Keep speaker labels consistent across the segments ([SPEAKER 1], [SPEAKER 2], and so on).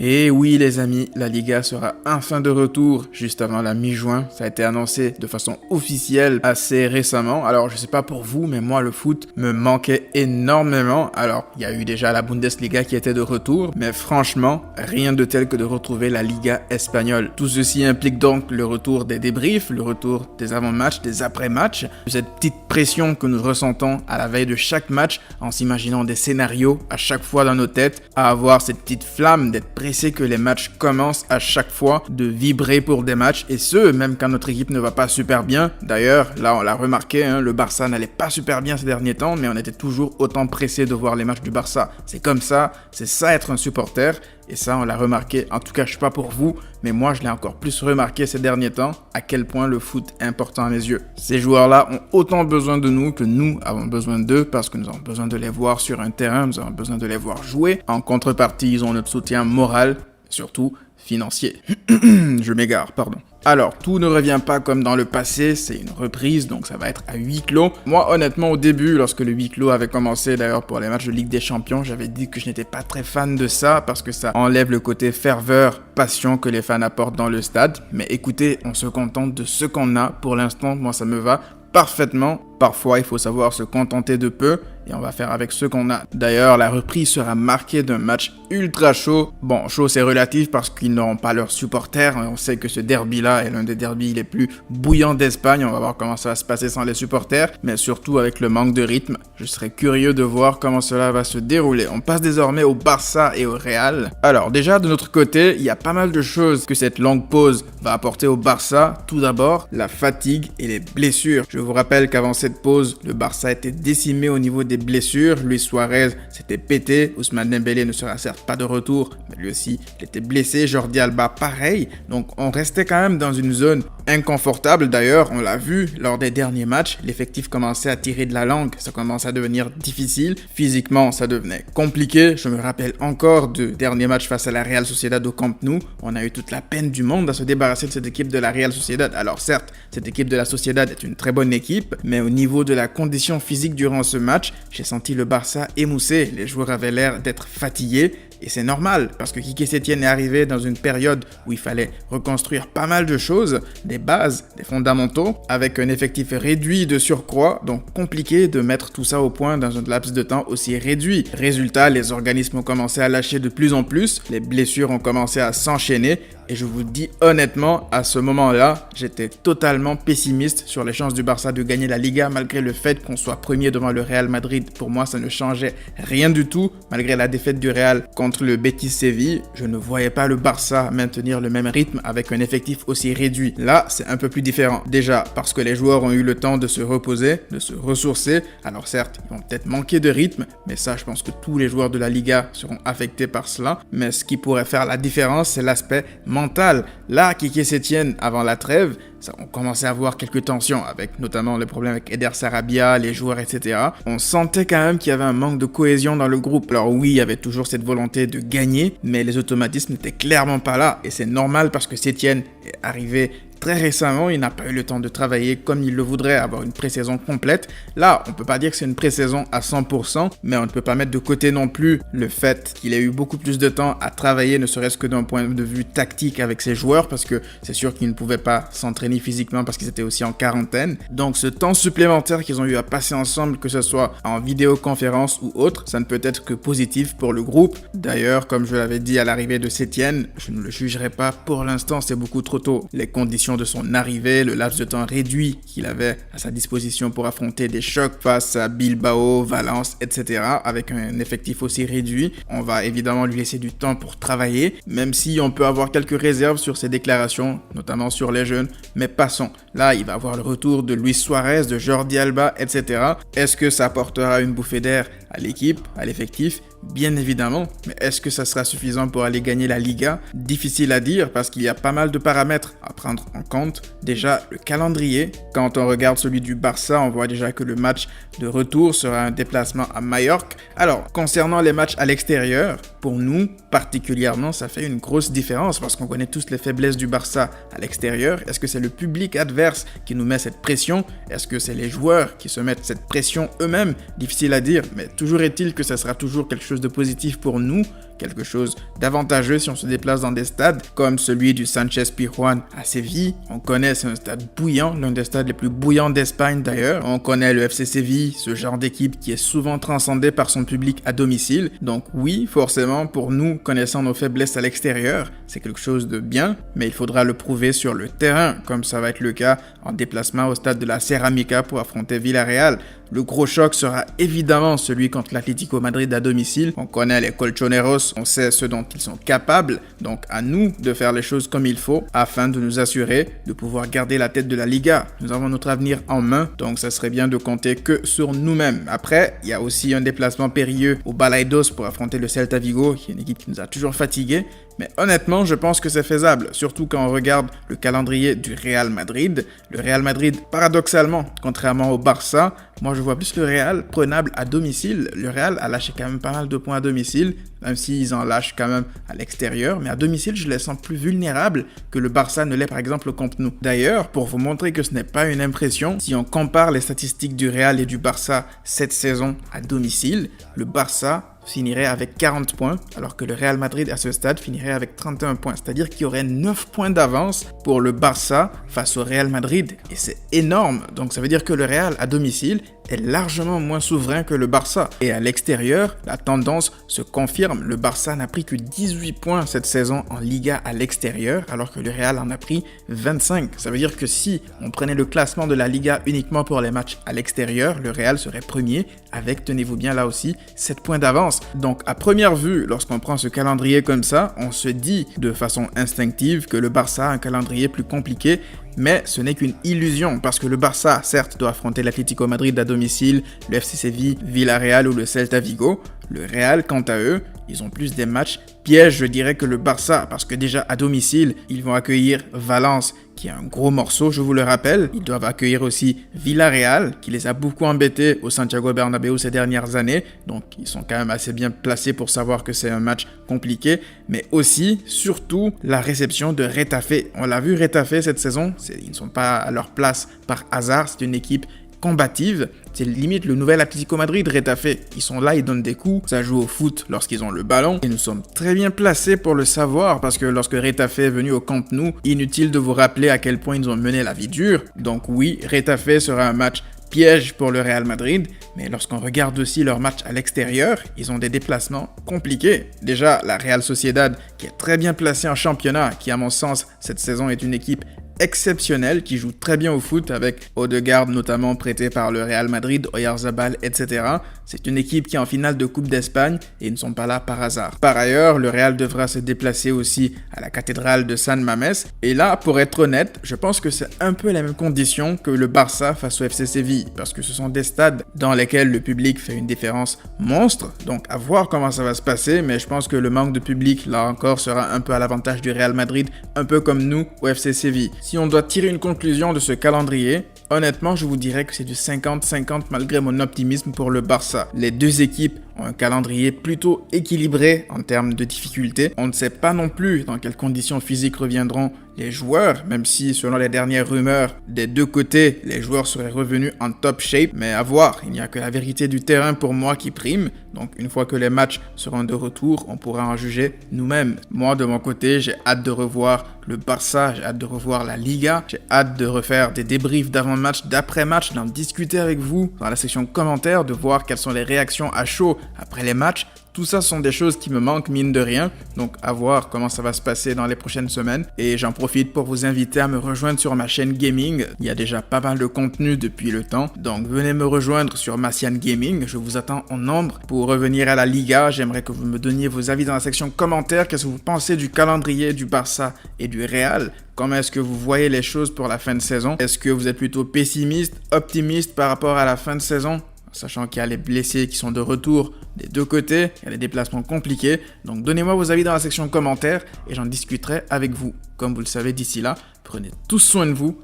[SPEAKER 1] Et oui les amis, la Liga sera enfin de retour juste avant la mi-juin. Ça a été annoncé de façon officielle assez récemment. Alors je sais pas pour vous, mais moi le foot me manquait énormément. Alors il y a eu déjà la Bundesliga qui était de retour, mais franchement, rien de tel que de retrouver la Liga espagnole. Tout ceci implique donc le retour des débriefs, le retour des avant-matchs, des après-matchs, cette petite pression que nous ressentons à la veille de chaque match en s'imaginant des scénarios à chaque fois dans nos têtes, à avoir cette petite flamme d'être pressé que les matchs commencent à chaque fois, de vibrer pour des matchs, et ce, même quand notre équipe ne va pas super bien. D'ailleurs, là on l'a remarqué, le Barça n'allait pas super bien ces derniers temps, mais on était toujours autant pressé de voir les matchs du Barça. C'est comme ça, c'est ça être un supporter, et ça on l'a remarqué, en tout cas je sais pas pour vous, mais moi je l'ai encore plus remarqué ces derniers temps, à quel point le foot est important à mes yeux. Ces joueurs-là ont autant besoin de nous que nous avons besoin d'eux, parce que nous avons besoin de les voir sur un terrain, nous avons besoin de les voir jouer. En contrepartie, ils ont notre soutien moral, surtout financier. Je m'égare, pardon. Alors, tout ne revient pas comme dans le passé, c'est une reprise, donc ça va être à huis clos. Moi, honnêtement, au début, lorsque le huis clos avait commencé, d'ailleurs pour les matchs de Ligue des Champions, j'avais dit que je n'étais pas très fan de ça, parce que ça enlève le côté ferveur, passion que les fans apportent dans le stade. Mais écoutez, on se contente de ce qu'on a. Pour l'instant, moi, ça me va parfaitement. Parfois, il faut savoir se contenter de peu et on va faire avec ce qu'on a. D'ailleurs, la reprise sera marquée d'un match ultra chaud. Bon, chaud c'est relatif parce qu'ils n'auront pas leurs supporters. On sait que ce derby-là est l'un des derbys les plus bouillants d'Espagne. On va voir comment ça va se passer sans les supporters, mais surtout avec le manque de rythme. Je serais curieux de voir comment cela va se dérouler. On passe désormais au Barça et au Real. Alors déjà, de notre côté, il y a pas mal de choses que cette longue pause va apporter au Barça. Tout d'abord, la fatigue et les blessures. Je vous rappelle qu'avant cette pause, le Barça était décimé au niveau des blessures. Luis Suarez s'était pété, Ousmane Dembélé ne sera certes pas de retour, mais lui aussi il était blessé, Jordi Alba pareil, donc on restait quand même dans une zone inconfortable. D'ailleurs, on l'a vu lors des derniers matchs, l'effectif commençait à tirer de la langue, ça commençait à devenir difficile, physiquement ça devenait compliqué. Je me rappelle encore du dernier match face à la Real Sociedad au Camp Nou, on a eu toute la peine du monde à se débarrasser de cette équipe de la Real Sociedad. Alors certes, cette équipe de la Sociedad est une très bonne équipe, mais au niveau de la condition physique durant ce match, j'ai senti le Barça émoussé, les joueurs avaient l'air d'être fatigués. Et c'est normal, parce que Quique Setién est arrivé dans une période où il fallait reconstruire pas mal de choses, des bases, des fondamentaux, avec un effectif réduit de surcroît, donc compliqué de mettre tout ça au point dans un laps de temps aussi réduit. Résultat, les organismes ont commencé à lâcher de plus en plus, les blessures ont commencé à s'enchaîner, et je vous dis honnêtement, à ce moment-là, j'étais totalement pessimiste sur les chances du Barça de gagner la Liga, malgré le fait qu'on soit premier devant le Real Madrid. Pour moi, ça ne changeait rien du tout, malgré la défaite du Real contre le Betis Séville, je ne voyais pas le Barça maintenir le même rythme avec un effectif aussi réduit. Là, c'est un peu plus différent. Déjà, parce que les joueurs ont eu le temps de se reposer, de se ressourcer. Alors certes, ils vont peut-être manquer de rythme, mais ça, je pense que tous les joueurs de la Liga seront affectés par cela. Mais ce qui pourrait faire la différence, c'est l'aspect mental. Là, Quique Setién, avant la trêve, on commençait à voir quelques tensions, avec notamment les problèmes avec Eder Sarabia, les joueurs, etc. On sentait quand même qu'il y avait un manque de cohésion dans le groupe. Alors oui, il y avait toujours cette volonté de gagner, mais les automatismes n'étaient clairement pas là. Et c'est normal parce que Setién est arrivé très récemment, il n'a pas eu le temps de travailler comme il le voudrait, avoir une pré-saison complète. Là, on peut pas dire que c'est une pré-saison à 100%, mais on ne peut pas mettre de côté non plus le fait qu'il ait eu beaucoup plus de temps à travailler, ne serait-ce que d'un point de vue tactique avec ses joueurs, parce que c'est sûr qu'ils ne pouvaient pas s'entraîner physiquement parce qu'ils étaient aussi en quarantaine. Donc ce temps supplémentaire qu'ils ont eu à passer ensemble, que ce soit en vidéoconférence ou autre, ça ne peut être que positif pour le groupe. D'ailleurs, comme je l'avais dit à l'arrivée de Setién, je ne le jugerai pas pour l'instant, c'est beaucoup trop tôt. Les conditions de son arrivée, le laps de temps réduit qu'il avait à sa disposition pour affronter des chocs face à Bilbao, Valence, etc. avec un effectif aussi réduit, on va évidemment lui laisser du temps pour travailler, même si on peut avoir quelques réserves sur ses déclarations, notamment sur les jeunes, mais passons. Là, il va avoir le retour de Luis Suarez, de Jordi Alba, etc. Est-ce que ça apportera une bouffée d'air à l'équipe, à l'effectif? Bien évidemment, mais est-ce que ça sera suffisant pour aller gagner la Liga? Difficile à dire parce qu'il y a pas mal de paramètres à prendre en compte. Déjà, le calendrier. Quand on regarde celui du Barça, on voit déjà que le match de retour sera un déplacement à Majorque. Alors, concernant les matchs à l'extérieur, pour nous, particulièrement, ça fait une grosse différence parce qu'on connaît tous les faiblesses du Barça à l'extérieur. Est-ce que c'est le public adverse qui nous met cette pression? Est-ce que c'est les joueurs qui se mettent cette pression eux-mêmes? Difficile à dire, mais toujours est-il que ça sera toujours quelque chose de positif pour nous quelque chose d'avantageux si on se déplace dans des stades comme celui du Sánchez Pizjuán à Séville. On connaît, c'est un stade bouillant, l'un des stades les plus bouillants d'Espagne d'ailleurs. On connaît le FC Séville, ce genre d'équipe qui est souvent transcendé par son public à domicile. Donc oui, forcément, pour nous, connaissant nos faiblesses à l'extérieur, c'est quelque chose de bien, mais il faudra le prouver sur le terrain, comme ça va être le cas en déplacement au stade de la Ceramica pour affronter Villarreal. Le gros choc sera évidemment celui contre l'Atlético Madrid à domicile. On connaît les colchoneros, on sait ce dont ils sont capables, donc à nous de faire les choses comme il faut afin de nous assurer de pouvoir garder la tête de la Liga. Nous avons notre avenir en main, donc ça serait bien de compter que sur nous-mêmes. Après, il y a aussi un déplacement périlleux au Balaidos pour affronter le Celta Vigo, qui est une équipe qui nous a toujours fatigués. Mais honnêtement, je pense que c'est faisable, surtout quand on regarde le calendrier du Real Madrid. Le Real Madrid, paradoxalement, contrairement au Barça, moi je vois plus le Real prenable à domicile. Le Real a lâché quand même pas mal de points à domicile, même s'ils en lâchent quand même à l'extérieur. Mais à domicile, je les sens plus vulnérables que le Barça ne l'est par exemple au Camp Nou. D'ailleurs, pour vous montrer que ce n'est pas une impression, si on compare les statistiques du Real et du Barça cette saison à domicile, le Barça finirait avec 40 points, alors que le Real Madrid à ce stade finirait avec 31 points. C'est-à-dire qu'il y aurait 9 points d'avance pour le Barça face au Real Madrid, et c'est énorme. Donc ça veut dire que le Real à domicile est largement moins souverain que le Barça. Et à l'extérieur, la tendance se confirme. Le Barça n'a pris que 18 points cette saison en Liga à l'extérieur, alors que le Real en a pris 25. Ça veut dire que si on prenait le classement de la Liga uniquement pour les matchs à l'extérieur, le Real serait premier avec, tenez-vous bien là aussi, 7 points d'avance. Donc à première vue, lorsqu'on prend ce calendrier comme ça, on se dit de façon instinctive que le Barça a un calendrier plus compliqué, mais ce n'est qu'une illusion parce que le Barça, certes, doit affronter l'Atlético Madrid à domicile, le FC Séville, Villarreal ou le Celta Vigo. Le Real, quant à eux, ils ont plus des matchs pièges, je dirais, que le Barça, parce que déjà à domicile, ils vont accueillir Valence, qui est un gros morceau, je vous le rappelle. Ils doivent accueillir aussi Villarreal, qui les a beaucoup embêtés au Santiago Bernabéu ces dernières années, donc ils sont quand même assez bien placés pour savoir que c'est un match compliqué, mais aussi, surtout, la réception de Retafe. On l'a vu, Retafe cette saison, ils ne sont pas à leur place par hasard, c'est une équipe combative, c'est limite le nouvel Atlético Madrid, Retafe. Ils sont là, ils donnent des coups, ça joue au foot lorsqu'ils ont le ballon. Et nous sommes très bien placés pour le savoir parce que lorsque Retafe est venu au Camp Nou, inutile de vous rappeler à quel point ils ont mené la vie dure. Donc oui, Retafe sera un match piège pour le Real Madrid, mais lorsqu'on regarde aussi leur match à l'extérieur, ils ont des déplacements compliqués. Déjà, la Real Sociedad, qui est très bien placée en championnat, qui à mon sens, cette saison est une équipe exceptionnel qui joue très bien au foot avec Odegaard notamment prêté par le Real Madrid, Oyarzabal, etc. C'est une équipe qui est en finale de Coupe d'Espagne et ils ne sont pas là par hasard. Par ailleurs, le Real devra se déplacer aussi à la cathédrale de San Mamés et là, pour être honnête, je pense que c'est un peu les mêmes conditions que le Barça face au FC Séville parce que ce sont des stades dans lesquels le public fait une différence monstre, donc à voir comment ça va se passer, mais je pense que le manque de public là encore sera un peu à l'avantage du Real Madrid, un peu comme nous au FC Séville. Si on doit tirer une conclusion de ce calendrier, honnêtement, je vous dirais que c'est du 50-50 malgré mon optimisme pour le Barça. Les deux équipes ont un calendrier plutôt équilibré en termes de difficulté. On ne sait pas non plus dans quelles conditions physiques reviendront les joueurs, même si selon les dernières rumeurs, des deux côtés, les joueurs seraient revenus en top shape. Mais à voir, il n'y a que la vérité du terrain pour moi qui prime. Donc une fois que les matchs seront de retour, on pourra en juger nous-mêmes. Moi, de mon côté, j'ai hâte de revoir le Barça, j'ai hâte de revoir la Liga, j'ai hâte de refaire des débriefs d'avant-match, d'après-match, d'en discuter avec vous dans la section commentaires, de voir quelles sont les réactions à chaud après les matchs. Tout ça sont des choses qui me manquent mine de rien, donc à voir comment ça va se passer dans les prochaines semaines. Et j'en profite pour vous inviter à me rejoindre sur ma chaîne gaming. Il y a déjà pas mal de contenu depuis le temps, donc venez me rejoindre sur Massian Gaming. Je vous attends en nombre. Pour revenir à la Liga, j'aimerais que vous me donniez vos avis dans la section commentaires. Qu'est-ce que vous pensez du calendrier du Barça et du Real ? Comment est-ce que vous voyez les choses pour la fin de saison ? Est-ce que vous êtes plutôt pessimiste, optimiste par rapport à la fin de saison ? Sachant qu'il y a les blessés qui sont de retour des deux côtés, il y a les déplacements compliqués. Donc donnez-moi vos avis dans la section commentaires et j'en discuterai avec vous. Comme vous le savez d'ici là, prenez tous soin de vous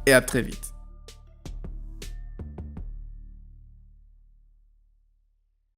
[SPEAKER 1] et à très vite.